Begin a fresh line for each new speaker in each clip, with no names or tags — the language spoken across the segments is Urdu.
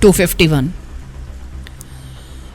251।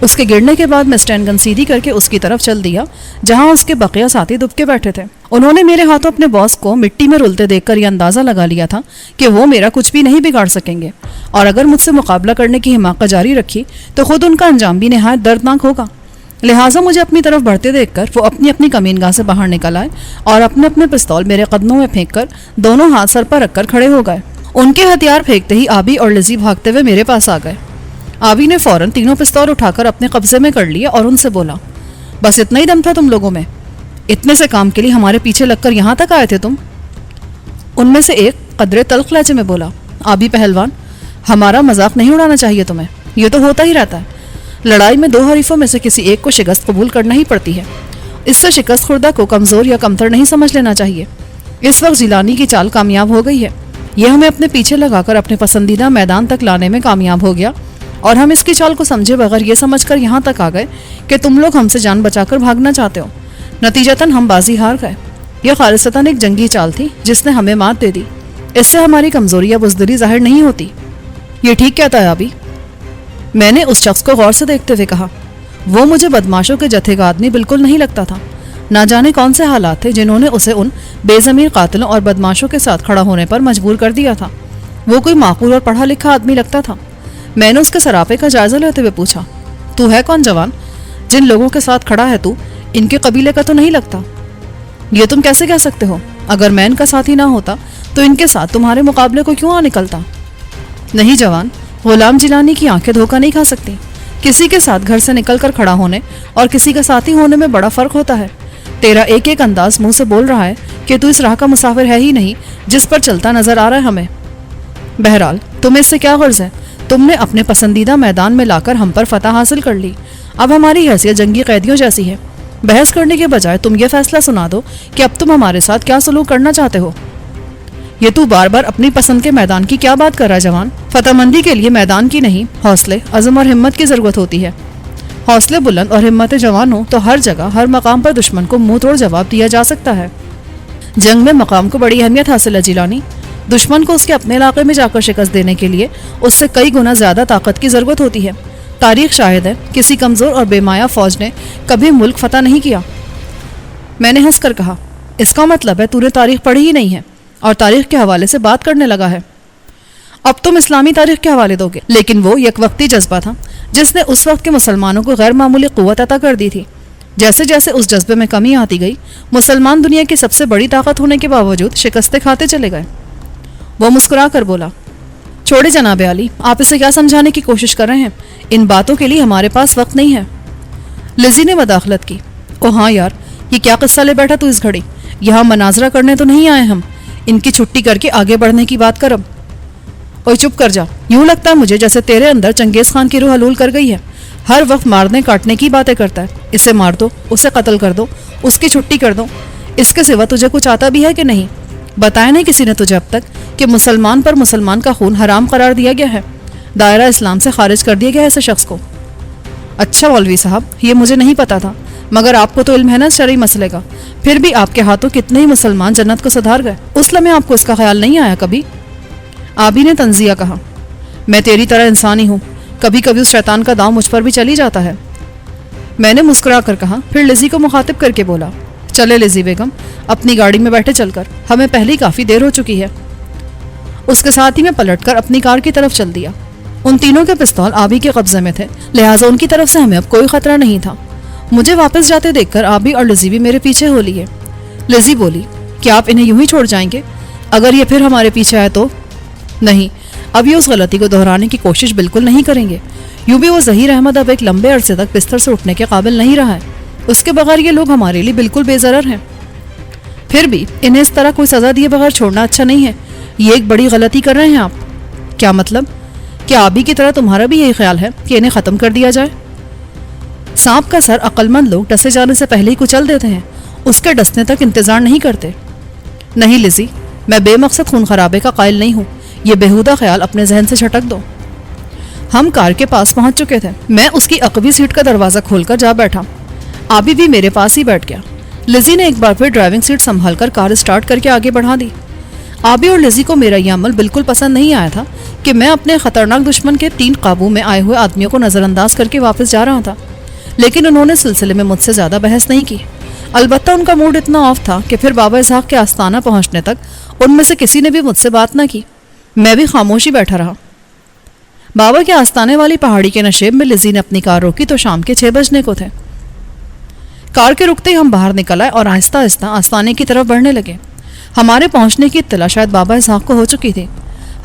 اس کے گرنے کے بعد میں اسٹینڈ گن سیدھی کر کے اس کی طرف چل دیا جہاں اس کے بقیہ ساتھی دب کے بیٹھے تھے۔ انہوں نے میرے ہاتھوں اپنے باس کو مٹی میں رلتے دیکھ کر یہ اندازہ لگا لیا تھا کہ وہ میرا کچھ بھی نہیں بگاڑ سکیں گے، اور اگر مجھ سے مقابلہ کرنے کی حماقت جاری رکھی تو خود ان کا انجام بھی نہایت دردناک ہوگا۔ لہٰذا مجھے اپنی طرف بڑھتے دیکھ کر وہ اپنی اپنی کمین گاہ سے باہر نکل آئے اور اپنے اپنے پستول میرے قدموں میں پھینک کر دونوں ہاتھ سر پر رکھ کر کھڑے ہو گئے۔ ان کے ہتھیار پھینکتے ہی آبی اور لزی بھاگتے ہوئے میرے پاس آ گئے۔ آبی نے فوراً تینوں پستول اٹھا کر اپنے قبضے میں کر لیے اور ان سے بولا، بس اتنا ہی دم تھا تم لوگوں میں؟ اتنے سے کام کے لیے ہمارے پیچھے لگ کر یہاں تک آئے تھے تم؟ ان میں سے ایک قدرے تلخ لہجے میں بولا، آبی پہلوان، ہمارا مذاق نہیں اڑانا چاہیے تمہیں، یہ تو ہوتا ہی رہتا ہے۔ لڑائی میں دو حریفوں میں سے کسی ایک کو شکست قبول کرنا ہی پڑتی ہے، اس سے شکست خوردہ کو کمزور یا کمتر نہیں سمجھ لینا چاہیے۔ اس وقت جیلانی کی چال کامیاب ہو گئی ہے، یہ ہمیں اپنے پیچھے لگا کر اپنے پسندیدہ میدان تک لانے میں کامیاب ہو گیا، اور ہم اس کی چال کو سمجھے بغیر یہ سمجھ کر یہاں تک آ گئے کہ تم لوگ ہم سے جان بچا کر بھاگنا چاہتے ہو۔ نتیجتاً ہم بازی ہار گئے۔ یہ خالصتاً ایک جنگی چال تھی جس نے ہمیں مات دے دی، اس سے ہماری کمزوری یا بزدلی ظاہر نہیں ہوتی۔ یہ ٹھیک کہتا ہے ابھی، میں نے اس شخص کو غور سے دیکھتے ہوئے کہا۔ وہ مجھے بدماشوں کے جتھے کا آدمی بالکل نہیں لگتا تھا۔ نہ جانے کون سے حالات تھے جنہوں نے اسے ان بے ضمیر قاتلوں اور بدماشوں کے ساتھ کھڑا ہونے پر مجبور کر دیا تھا۔ وہ کوئی معقول اور پڑھا لکھا آدمی لگتا تھا۔ میں نے اس کے سراپے کا جائزہ لیتے ہوئے پوچھا، تو ہے کون جوان؟ جن لوگوں کے ساتھ کھڑا ہے تو ان کے قبیلے کا تو نہیں لگتا۔ یہ تم کیسے کہہ سکتے ہو؟ اگر میں ان کا ساتھی نہ ہوتا تو ان کے ساتھ تمہارے مقابلے کو کیوں آ نکلتا؟ نہیں جوان، غلام جیلانی کی آنکھیں دھوکہ نہیں کھا سکتی۔ کسی کے ساتھ گھر سے نکل کر کھڑا ہونے اور کسی کا ساتھی ہونے میں بڑا فرق ہوتا ہے۔ تیرا ایک ایک انداز منہ سے بول رہا ہے کہ تو اس راہ کا مسافر ہے ہی نہیں جس پر چلتا نظر آ رہا ہے ہمیں۔ بہرحال تمہیں اس سے کیا غرض ہے؟ تم نے اپنے پسندیدہ میدان میں لا کر ہم پر فتح حاصل کر لی، اب ہماری حیثیت جنگی قیدیوں جیسی ہے۔ بحث کرنے کے بجائے تم یہ فیصلہ سنا دو کہ اب تم ہمارے ساتھ کیا سلوک کرنا چاہتے ہو۔ یہ تو بار بار اپنی پسند کے میدان کی کیا بات کر رہا ہے جوان؟ فتح مندی کے لیے میدان کی نہیں، حوصلے، عزم اور ہمت کی ضرورت ہوتی ہے۔ حوصلے بلند اور ہمت جوان ہو تو ہر جگہ ہر مقام پر دشمن کو منہ توڑ جواب دیا جا سکتا ہے۔ جنگ میں مقام کو بڑی اہمیت حاصل ہے جیلانی۔ دشمن کو اس کے اپنے علاقے میں جا کر شکست دینے کے لیے اس سے کئی گنا زیادہ طاقت کی ضرورت ہوتی ہے۔ تاریخ شاہد ہے، کسی کمزور اور بے مایہ فوج نے کبھی ملک فتح نہیں کیا۔ میں نے ہنس کر کہا، اس کا مطلب ہے تو نے تاریخ پڑھی ہی نہیں ہے اور تاریخ کے حوالے سے بات کرنے لگا ہے۔ اب تم اسلامی تاریخ کے حوالے دو گے، لیکن وہ یک وقتی جذبہ تھا جس نے اس وقت کے مسلمانوں کو غیر معمولی قوت عطا کر دی تھی۔ جیسے جیسے اس جذبے میں کمی آتی گئی، مسلمان دنیا کی سب سے بڑی طاقت ہونے کے باوجود شکستیں کھاتے چلے گئے۔ وہ مسکرا کر بولا، چھوڑے جناب علی، آپ اسے کیا سمجھانے کی کوشش کر رہے ہیں؟ ان باتوں کے لیے ہمارے پاس وقت نہیں ہے۔ لزی نے مداخلت کی، او ہاں یار، یہ کیا قصہ لے بیٹھا تو اس گھڑی؟ یہاں مناظرہ کرنے تو نہیں آئے ہم، ان کی چھٹی کر کے آگے بڑھنے کی بات کر۔ اب اوے چپ کر جا، یوں لگتا ہے مجھے جیسے تیرے اندر چنگیز خان کی روح حلول کر گئی ہے۔ ہر وقت مارنے کاٹنے کی باتیں کرتا ہے، اسے مار دو، اسے قتل کر دو، اس کی چھٹی کر دو۔ اس کے سوا تجھے کچھ آتا بھی ہے کہ نہیں؟ بتایا نہیں کسی نے تجھے اب تک کہ مسلمان پر مسلمان کا خون حرام قرار دیا گیا ہے، دائرہ اسلام سے خارج کر دیا گیا ہے ایسے شخص کو؟ اچھا مولوی صاحب، یہ مجھے نہیں پتا تھا، مگر آپ کو تو علم ہے نا شرعی مسئلے کا، پھر بھی آپ کے ہاتھوں کتنے ہی مسلمان جنت کو سدھار گئے، اس لمحے آپ کو اس کا خیال نہیں آیا کبھی؟ آبی نے تنزیہ کہا، میں تیری طرح انسان ہی ہوں، کبھی کبھی اس شیطان کا داؤں مجھ پر بھی چلی جاتا ہے۔ میں نے مسکرا کر کہا، پھر لزی کو مخاطب کر کے بولا، چلے لزی بیگم، اپنی گاڑی میں بیٹھے چل کر، ہمیں پہلے کافی دیر ہو چکی ہے۔ اس کے ساتھ ہی میں پلٹ کر اپنی کار کی طرف چل دیا۔ ان تینوں کے پستول آبی کے قبضے میں تھے، لہٰذا ان کی طرف سے ہمیں اب کوئی خطرہ نہیں تھا۔ مجھے واپس جاتے دیکھ کر آبی اور لزی بھی میرے پیچھے ہو لیے۔ لزی بولی، کیا آپ انہیں یوں ہی چھوڑ جائیں گے؟ اگر یہ پھر ہمارے پیچھے آئے تو؟ نہیں، اب یہ اس غلطی کو دہرانے کی کوشش بالکل نہیں کریں گے۔ یوں بھی وہ ظہیر احمد اب ایک لمبے عرصے تک بستر سے اٹھنے کے قابل نہیں رہا ہے، اس کے بغیر یہ لوگ ہمارے لیے بالکل بے ضرر ہیں۔ پھر بھی انہیں اس طرح کوئی سزا دیے بغیر چھوڑنا اچھا نہیں ہے، یہ ایک بڑی غلطی کر رہے ہیں آپ۔ کیا مطلب؟ کیا آبی کی طرح تمہارا بھی یہی خیال ہے کہ انہیں ختم کر دیا جائے؟ سانپ کا سر عقل مند لوگ ڈسے جانے سے پہلے ہی کچل دیتے ہیں، اس کے ڈسنے تک انتظار نہیں کرتے۔ نہیں لزی، میں بے مقصد خون خرابے کا قائل نہیں ہوں، یہ بےہودہ خیال اپنے ذہن سے جھٹک دو۔ ہم کار کے پاس پہنچ چکے تھے، میں اس کی عقبی سیٹ کا دروازہ کھول کر جا بیٹھا، آبی بھی میرے پاس ہی بیٹھ گیا۔ لزی نے ایک بار پھر ڈرائیونگ سیٹ سنبھال کر کار اسٹارٹ کر کے آگے بڑھا دی۔ آبی اور لزی کو میرا یہ عمل بالکل پسند نہیں آیا تھا کہ میں اپنے خطرناک دشمن کے 3 قابو میں آئے ہوئے آدمیوں کو نظر انداز کر کے واپس جا رہا تھا، لیکن انہوں نے سلسلے میں مجھ سے زیادہ بحث نہیں کی۔ البتہ ان کا موڈ اتنا آف تھا کہ پھر بابا اسحاق کے آستانہ پہنچنے تک ان میں سے کسی نے بھی مجھ سے بات نہ کی۔ میں بھی خاموشی بیٹھا رہا۔ بابا کے آستانے والی پہاڑی کے نشیب میں لزی نے اپنی کار روکی تو شام کے 6 بجنے کو تھے۔ کار کے رکتے ہی ہم باہر نکل آئے اور آہستہ آہستہ آستانے کی طرف بڑھنے لگے۔ ہمارے پہنچنے کی اطلاع شاید بابا اسحاق کو ہو چکی تھی۔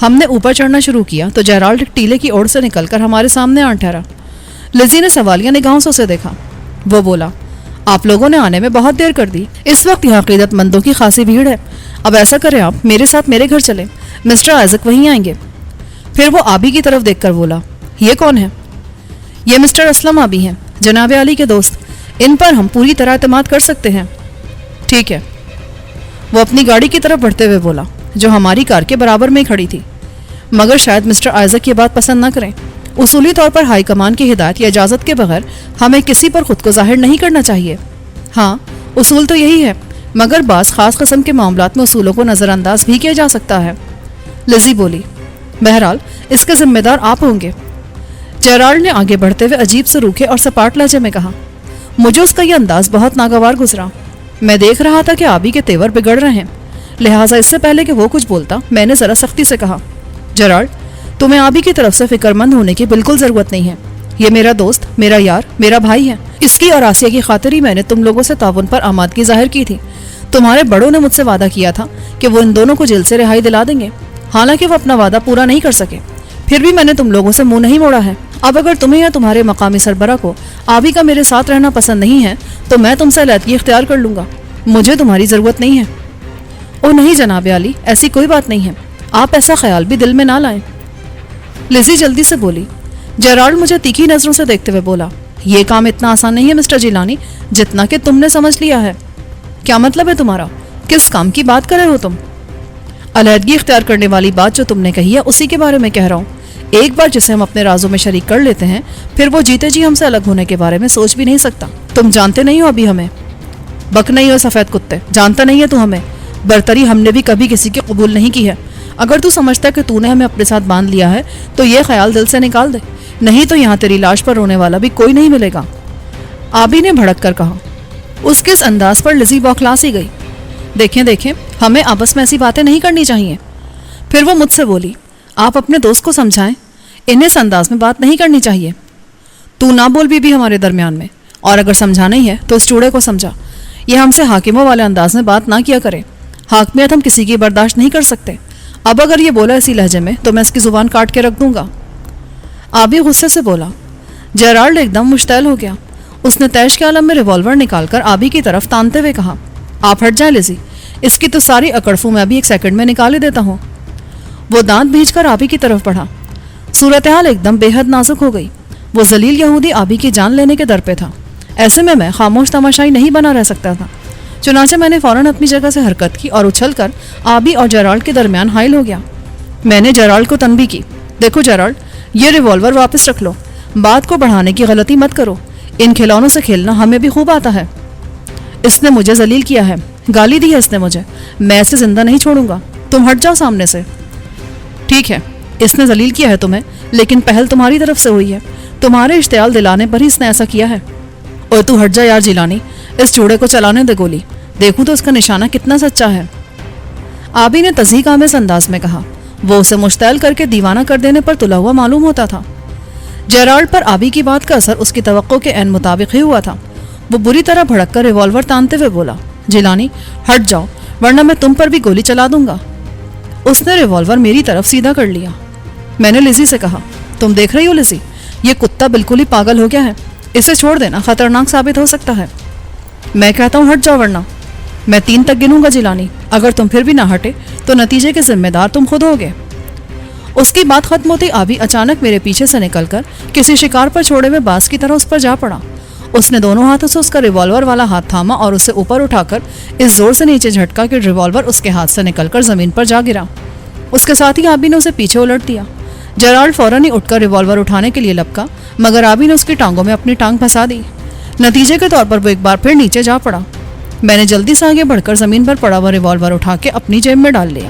ہم نے اوپر چڑھنا شروع کیا تو جیرالڈ ایک ٹیلے کی اوڑ سے نکل کر ہمارے سامنے آ ٹھہرا۔ لزی نے سوالیہ نگاہوں سے اسے دیکھا۔ وہ بولا، آپ لوگوں نے آنے میں بہت دیر کر دی، اس وقت یہاں عقیدت مندوں کی خاصی بھیڑ ہے۔ اب ایسا کریں، آپ میرے ساتھ میرے گھر چلیں، مسٹر آئزک وہیں آئیں گے۔ پھر وہ آبی کی طرف دیکھ کر بولا، یہ کون ہے؟ یہ مسٹر اسلم آبی ہیں، جناب علی کے دوست، ان پر ہم پوری طرح اعتماد کر سکتے ہیں۔ ٹھیک ہے۔ وہ اپنی گاڑی کی طرف بڑھتے ہوئے بولا، جو ہماری کار کے برابر میں کھڑی تھی۔ مگر شاید مسٹر آئزک یہ بات پسند نہ کریں۔ اصولی طور پر ہائی کمان کی ہدایت یا اجازت کے بغیر ہمیں کسی پر خود کو ظاہر نہیں کرنا چاہیے۔ ہاں، اصول تو یہی ہے، مگر بعض خاص قسم کے معاملات میں اصولوں کو نظر انداز بھی کیا جا سکتا ہے۔ لزی بولی، بہرحال اس کے ذمہ دار آپ ہوں گے۔ جیرالڈ نے آگے بڑھتے ہوئے عجیب سے روکھے اور سپاٹ لہجے میں کہا۔ مجھے اس کا یہ انداز بہت ناگوار گزرا۔ میں دیکھ رہا تھا کہ آبی کے تیور بگڑ رہے ہیں، لہٰذا اس سے پہلے کہ وہ کچھ بولتا میں نے ذرا سختی سے کہا، جیرالڈ، تمہیں آبی کی طرف سے فکر مند ہونے کی بالکل ضرورت نہیں ہے۔ یہ میرا دوست، میرا یار، میرا بھائی ہے۔ اس کی اور آسیہ کی خاطر ہی میں نے تم لوگوں سے تعاون پر آمادگی ظاہر کی تھی۔ تمہارے بڑوں نے مجھ سے وعدہ کیا تھا کہ وہ ان دونوں کو جیل سے رہائی دلا دیں گے، حالانکہ وہ اپنا وعدہ پورا نہیں کر سکے۔ پھر بھی میں نے تم لوگوں سے منہ نہیں موڑا ہے۔ اب اگر تمہیں یا تمہارے مقامی سربراہ کو آبی کا میرے ساتھ رہنا پسند نہیں ہے تو میں تم سے علیحدگی اختیار کر لوں گا۔ مجھے تمہاری ضرورت نہیں ہے۔ او نہیں جناب علی، ایسی کوئی بات نہیں ہے، آپ ایسا خیال بھی دل میں نہ لائیں۔ لزی جلدی سے بولی۔ جیرالڈ مجھے تیکھی نظروں سے دیکھتے ہوئے بولا، یہ کام اتنا آسان نہیں ہے مسٹر جیلانی جتنا کہ تم نے سمجھ لیا ہے۔ کیا مطلب ہے تمہارا؟ کس کام کی بات کر رہے ہو تم؟ علیحدگی اختیار کرنے والی بات جو تم نے کہی ہے اسی کے بارے میں کہہ رہا ہوں۔ ایک بار جسے ہم اپنے رازوں میں شریک کر لیتے ہیں پھر وہ جیتے جی ہم سے الگ ہونے کے بارے میں سوچ بھی نہیں سکتا۔ تم جانتے نہیں ہو ابھی ہمیں، بک نہیں ہو سفید کتے، جانتا نہیں ہے تو ہمیں۔ برتری ہم نے بھی کبھی کسی کی قبول نہیں کی ہے۔ اگر تو سمجھتا ہے کہ تو نے ہمیں اپنے ساتھ باندھ لیا ہے تو یہ خیال دل سے نکال دے، نہیں تو یہاں تیری لاش پر رونے والا بھی کوئی نہیں ملے گا۔ آبی نے بھڑک کر کہا۔ اس کے اس انداز پر لزی بوکھلا سی گئی۔ دیکھیں ہمیں آپس میں ایسی باتیں نہیں کرنی چاہیے۔ پھر وہ مجھ سے بولی، آپ اپنے دوست کو سمجھائیں، انہیں اس انداز میں بات نہیں کرنی چاہیے۔ تو نہ بول بھی ہمارے درمیان میں، اور اگر سمجھانا ہی ہے تو اس چوڑے کو سمجھا، یہ ہم سے حاکموں والے انداز میں بات نہ کیا کرے۔ حاکمیت ہم کسی کی برداشت نہیں کر سکتے۔ اب اگر یہ بولا اسی لہجے میں تو میں اس کی زبان کاٹ کے رکھ دوں گا۔ آبی غصے سے بولا۔ جیرالڈ ایک دم مشتعل ہو گیا۔ اس نے تیش کے عالم میں ریوالور نکال کر آبی کی طرف تانتے ہوئے کہا، آپ ہٹ جائیں لزی، اس کی تو ساری اکڑفوں میں ابھی 1 سیکنڈ میں نکالے دیتا ہوں۔ وہ دانت بھینچ کر آبی کی طرف بڑھا۔ صورتحال ایک دم بے حد نازک ہو گئی۔ وہ ذلیل یہودی آبی کی جان لینے کے در پہ تھا۔ ایسے میں خاموش تماشائی نہیں بنا رہ سکتا تھا۔ چنانچہ میں نے فوراً اپنی جگہ سے حرکت کی اور اچھل کر آبی اور جیرالڈ کے درمیان حائل ہو گیا۔ میں نے جیرالڈ کو تنبیہ کی، دیکھو جیرالڈ، یہ ریوالور واپس رکھ لو، بات کو بڑھانے کی غلطی مت کرو، ان کھلونوں سے کھیلنا ہمیں بھی خوب آتا ہے۔ اس نے مجھے ذلیل کیا ہے، گالی دی ہے اس نے مجھے، میں اسے زندہ نہیں چھوڑوں گا، تم ہٹ جاؤ سامنے سے۔ ٹھیک ہے، اس نے ذلیل کیا ہے تمہیں، لیکن پہل تمہاری طرف سے ہوئی ہے، تمہارے اشتعال دلانے پر ہی اس نے ایسا کیا ہے۔ اور تو ہٹ جا یار جیلانی، اس چوڑے کو چلانے دے گولی، دیکھوں تو اس کا نشانہ کتنا سچا ہے۔ آبی نے تصدیق آمیز انداز میں کہا۔ وہ اسے مشتعل کر کے دیوانہ کر دینے پر تلا ہوا معلوم ہوتا تھا۔ جیرالڈ پر آبی کی بات کا اثر اس کی توقع کے عین مطابق ہی ہوا تھا۔ وہ بری طرح بھڑک کر ریوالور تانتے ہوئے بولا، جیلانی ہٹ جاؤ ورنہ میں تم پر بھی گولی چلا دوں گا۔ اس نے ریوالور میری طرف سیدھا کر لیا۔ میں نے لزی سے کہا، تم دیکھ رہی ہو لزی، یہ کتا بالکل ہی پاگل ہو گیا ہے، اسے چھوڑ دینا خطرناک ثابت ہو سکتا ہے۔ میں کہتا ہوں ہٹ جاؤ ورنہ میں 3 تک گنوں گا جیلانی، اگر تم پھر بھی نہ ہٹے تو نتیجے کے ذمہ دار تم خود ہوگے۔ اس کی بات ختم ہوتی آبی اچانک میرے پیچھے سے نکل کر کسی شکار پر چھوڑے ہوئے باز کی طرح اس پر جا پڑا۔ اس نے دونوں ہاتھوں سے اس کا ریوالور والا ہاتھ تھاما اور اسے اوپر اٹھا کر اس زور سے نیچے جھٹکا کہ ریوالور اس کے ہاتھ سے نکل کر زمین پر جا گرا۔ اس کے ساتھ ہی آبی نے اسے پیچھے الٹ دیا۔ جیرالڈ فوراً ہی اٹھ کر ریوالور اٹھانے کے لیے لپکا، مگر آبی نے اس کی ٹانگوں میں اپنی ٹانگ پھنسا دی۔ نتیجے کے طور پر وہ ایک بار پھر نیچے جا پڑا۔ میں نے جلدی سے آگے بڑھ کر زمین پر پڑا ہوا ریوالور اٹھا کے اپنی جیب میں ڈال لیا۔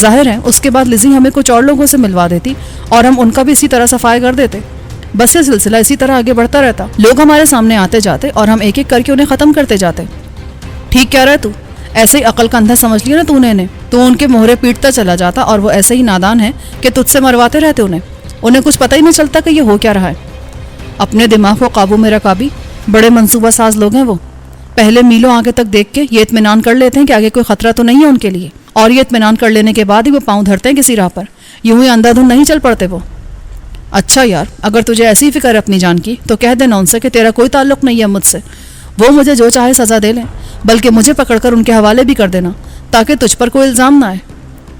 ظاہر ہے اس کے بعد لزی ہمیں کچھ اور لوگوں سے ملوا دیتی اور ہم ان کا بھی اسی طرح صفائی کر دیتے. بس یہ سلسلہ اسی طرح آگے بڑھتا رہتا. لوگ ہمارے سامنے آتے جاتے اور ہم ایک ایک کر کے انہیں ختم کرتے جاتے. ٹھیک کہہ رہا ہے تو. ایسے ہی عقل کا اندھا سمجھ لیا نا تو نے انہیں. تو ان کے مہرے پیٹتا چلا جاتا اور وہ ایسے ہی نادان ہیں کہ تجھ سے مرواتے رہتے انہیں کچھ پتہ ہی نہیں چلتا کہ یہ ہو کیا رہا ہے. اپنے دماغ کو قابو میں رکھا بھی. بڑے منصوبہ ساز لوگ ہیں وہ. پہلے میلوں آگے تک دیکھ کے یہ اطمینان کر لیتے ہیں کہ آگے کوئی خطرہ تو نہیں ہے ان کے لیے, اور یہ اطمینان کر لینے کے بعد ہی وہ پاؤں دھرتے ہیں کسی راہ پر. یوں ہی اندھا دھند نہیں چل پڑتے وہ. اچھا یار, اگر تجھے ایسی فکر ہے اپنی جان کی تو کہہ دینا ان سے کہ تیرا کوئی تعلق نہیں ہے مجھ سے. وہ مجھے جو چاہے سزا دے لیں, بلکہ مجھے پکڑ کر ان کے حوالے بھی کر دینا تاکہ تجھ پر کوئی الزام نہ آئے.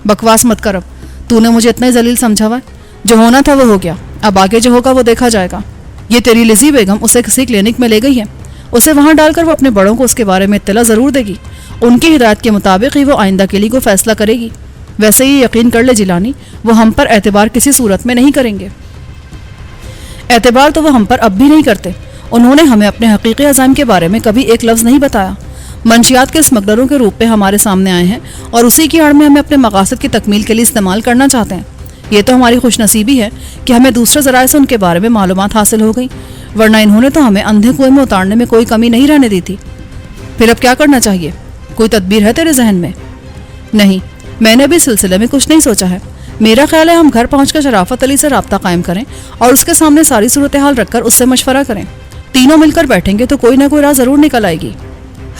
بکواس مت کر. اب تو نے مجھے اتنا ہی ذلیل سمجھا ہوا ہے. جو ہونا تھا وہ ہو گیا, اب آگے جو ہوگا وہ دیکھا جائے گا. یہ تیری لزی بیگم اسے کسی کلینک میں لے گئی ہے. اسے وہاں ڈال کر وہ اپنے بڑوں کو اس کے بارے میں اطلاع ضرور دے گی. ان کی ہدایت کے مطابق ہی وہ آئندہ کے لیے کوئی فیصلہ کرے گی. ویسے ہی یقین کر لے جیلانی, وہ ہم پر اعتبار کسی صورت میں نہیں کریں گے. اعتبار تو وہ ہم پر اب بھی نہیں کرتے. انہوں نے ہمیں اپنے حقیقی عزائم کے بارے میں کبھی ایک لفظ نہیں بتایا. منشیات کے اسمگلروں کے روپ میں ہمارے سامنے آئے ہیں اور اسی کی آڑ میں ہمیں اپنے مقاصد کی تکمیل کے لیے استعمال کرنا چاہتے ہیں. یہ تو ہماری خوش نصیبی ہے کہ ہمیں دوسرے ذرائع سے ان کے بارے میں معلومات حاصل ہو گئی, ورنہ انہوں نے تو ہمیں اندھے کنویں میں اتارنے میں کوئی کمی نہیں رہنے دی تھی. پھر اب کیا کرنا چاہیے؟ کوئی تدبیر ہے تیرے ذہن میں؟ نہیں, میں نے بھی اس سلسلے میں کچھ نہیں سوچا ہے. میرا خیال ہے ہم گھر پہنچ کر شرافت علی سے رابطہ قائم کریں اور اس کے سامنے ساری صورتحال رکھ کر اس سے مشورہ کریں. تینوں مل کر بیٹھیں گے تو کوئی نہ کوئی راہ ضرور نکل آئے گی.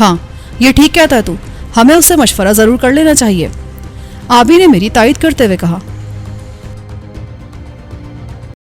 ہاں, یہ ٹھیک کہتا ہے تو. ہمیں اس سے مشورہ ضرور کر لینا چاہیے. آبی نے میری تائید کرتے ہوئے کہا.